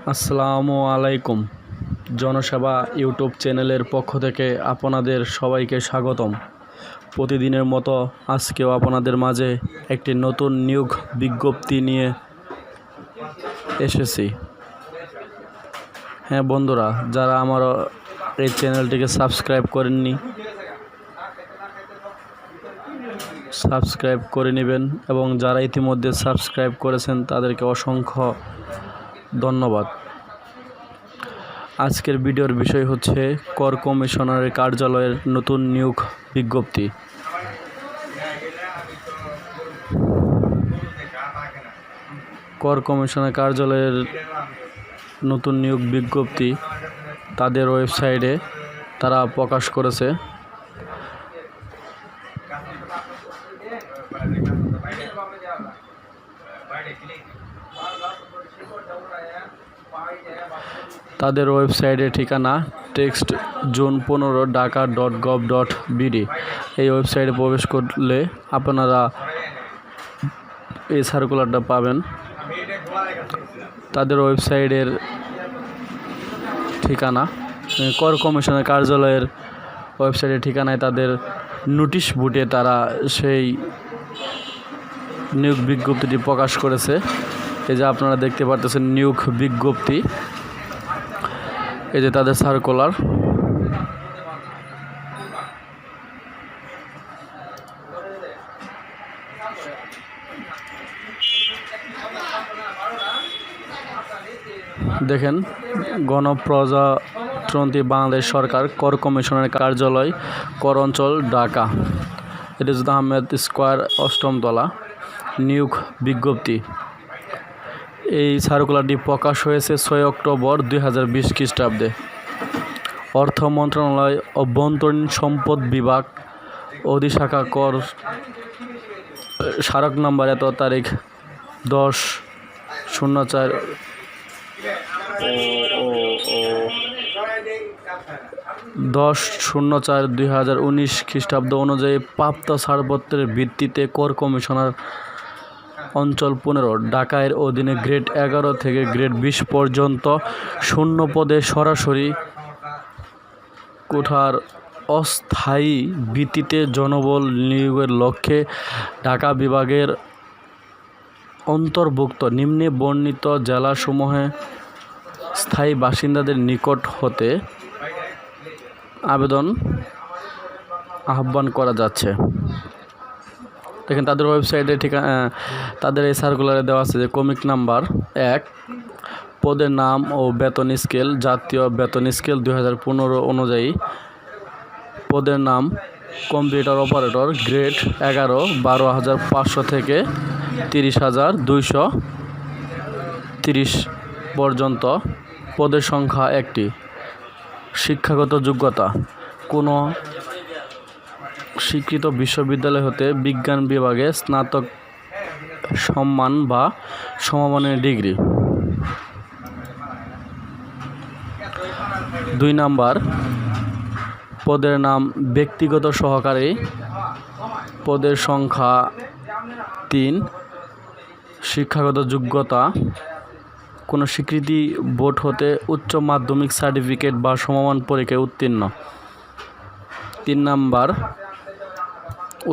আসসালামু আলাইকুম। জনসেবা ইউটিউব চ্যানেলের পক্ষ থেকে আপনাদের সবাইকে স্বাগতম। প্রতিদিনের মতো আজকেও আপনাদের মাঝে একটি নতুন নিয়োগ বিজ্ঞপ্তি নিয়ে এসেছি। হ্যাঁ বন্ধুরা, যারা আমার এই চ্যানেলটিকে সাবস্ক্রাইব করেননি, সাবস্ক্রাইব করে নেবেন, এবং যারা ইতিমধ্যে সাবস্ক্রাইব করেছেন তাদেরকে অসংখ্য ধন্যবাদ। আজকের ভিডিওর বিষয় হচ্ছে কর কমিশনারের কার্যালয়ের নতুন নিয়োগ বিজ্ঞপ্তি। কর কমিশনার কার্যালয়ের নতুন নিয়োগ বিজ্ঞপ্তি তাদের ওয়েবসাইটে তারা প্রকাশ করেছে। তাদের ওয়েবসাইটের ঠিকানা টেক্সট জুন 15 ঢাকা.gov.bd। এই ওয়েবসাইটে প্রবেশ করলে আপনারা এই সার্কুলারটা পাবেন। তাদের ওয়েবসাইটের ঠিকানা কর কমিশনের কার্যালয়ের ওয়েবসাইটের ঠিকানায় তাদের নোটিশ বোর্ডে তারা সেই নিয়োগ বিজ্ঞপ্তিটি প্রকাশ করেছে। এই যে আপনারা দেখতে পারতেছেন নিয়োগ বিজ্ঞপ্তি, এই যে তাদের সার্কুলার। দেখেন, গণপ্রজাতন্ত্রী বাংলাদেশ সরকার কর কমিশনের কার্যালয়, কর অঞ্চল, ঢাকা। এটা হচ্ছে আহমেদ স্কোয়ার, 8ম তলা। নিয়োগ বিজ্ঞপ্তি। এই সার্কুলারটি প্রকাশ হয়েছে 6 অক্টোবর 2020 খ্রিস্টাব্দে। অর্থ মন্ত্রণালয়, অভ্যন্তরীণ সম্পদ বিভাগ, অধিশাখা কর, স্মারক নাম্বার এত তারিখ 10/04/2019 খ্রিস্টাব্দ অনুযায়ী প্রাপ্ত ছাড়পত্রের ভিত্তিতে কর কমিশনার অঞ্চল 15 ঢাকা এর অধীনে গ্রেড 11 থেকে গ্রেড 20 পর্যন্ত শূন্য পদে সরাসরি কোঠার অস্থায়ী ভিত্তিতে জনবল নিয়োগের লক্ষ্যে ঢাকা বিভাগের অন্তর্ভুক্ত নিম্নে বর্ণিত জেলাসমূহে স্থায়ী বাসিন্দাদের নিকট হতে আবেদন আহ্বান করা যাচ্ছে। দেখেন, তাদের ওয়েবসাইটে তাদের এই সার্কুলারে দেওয়া আছে যে ক্রমিক নাম্বার 1, পদের নাম ও বেতন স্কেল, জাতীয় বেতন স্কেল 2015 অনুযায়ী পদের নাম কম্পিউটার অপারেটর, গ্রেড 11, 12,500 থেকে 30,230 পর্যন্ত, পদের সংখ্যা 1টি। শিক্ষাগত যোগ্যতা: কোনো স্বীকৃত বিশ্ববিদ্যালয় হতে বিজ্ঞান বিভাগে স্নাতক সম্মান বা সমমানের ডিগ্রি। 2 নাম্বার, পদের নাম ব্যক্তিগত সহকারী, পদের সংখ্যা 3। শিক্ষাগত যোগ্যতা: কোনো স্বীকৃতি বোর্ড হতে উচ্চ মাধ্যমিক সার্টিফিকেট বা সমমান পরীক্ষায় উত্তীর্ণ। 3 নাম্বার,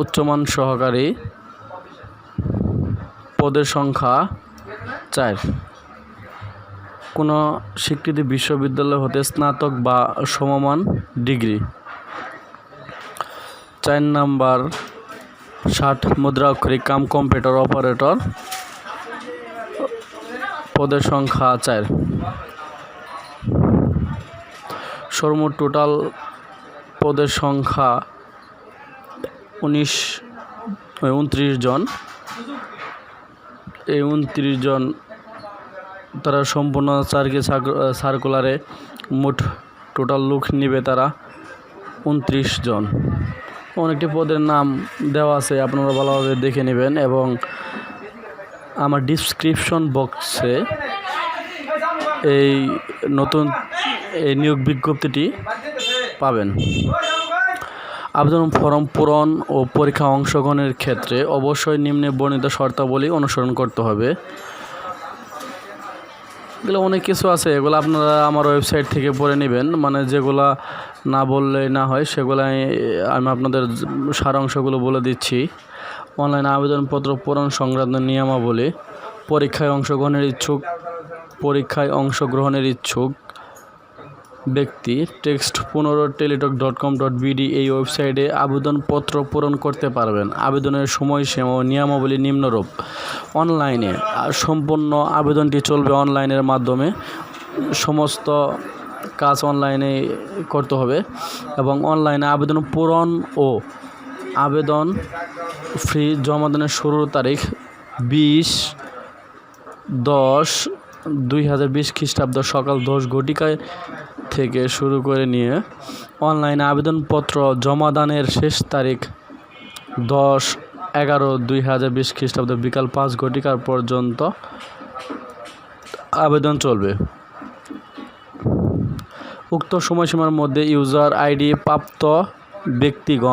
উচ্চমান সহকারী, পদের সংখ্যা 4। কোনো স্বীকৃত বিশ্ববিদ্যালয় হতে স্নাতক বা সমমান ডিগ্রি। 4 নাম্বার, 60 মুদ্রাক্ষরিক কাম কম্পিউটার অপারেটর, পদের সংখ্যা 4। সর্বমোট টোটাল পদের সংখ্যা 29 জন। এই 29 জন তারা সম্পূর্ণ সার্কুলারে মোট টোটাল লোক নেবে তারা 29 জন। অনেকটি পদের নাম দেওয়া আছে, আপনারা ভালোভাবে দেখে নেবেন, এবং আমার ডিসক্রিপশন বক্সে এই নতুন এই নিয়োগ বিজ্ঞপ্তিটি পাবেন। আবেদন ফরম পূরণ ও পরীক্ষা অংশগ্রহণের ক্ষেত্রে অবশ্যই নিম্নে বর্ণিত শর্তাবলী অনুসরণ করতে হবে। এগুলো অনেক কিছু আছে, এগুলো আপনারা আমার ওয়েবসাইট থেকে পড়ে নেবেন। মানে যেগুলা না বললে না হয় সেগুলাই আমি আপনাদের সারাংশগুলো বলে দিচ্ছি। অনলাইনে আবেদনপত্র পূরণ সংক্রান্ত নিয়মাবলী। পরীক্ষায় অংশগ্রহণের ইচ্ছুক ব্যক্তি text15teletalk.com.bd এই ওয়েবসাইটে আবেদনপত্র পূরণ করতে পারবেন। আবেদনের সময়সীমা ও নিয়মাবলী নিম্নরূপ। অনলাইনে সম্পূর্ণ আবেদনটি চলবে অনলাইনের মাধ্যমে। সমস্ত কাজ অনলাইনে করতে হবে এবং অনলাইনে আবেদন পূরণ ও আবেদন ফি জমা দানের শুরুর তারিখ 20/10/2020 খ্রিস্টাব্দ সকাল 10 ঘটিকায় থেকে শুরু করে নিয়ে অনলাইনে আবেদনপত্র জমা দানের শেষ তারিখ 10/11/2020 খ্রিস্টাব্দ বিকাল 5 ঘটিকা পর্যন্ত আবেদন চলবে। উক্ত সময়সীমার মধ্যে ইউজার আইডি প্রাপ্ত ব্যক্তিগণ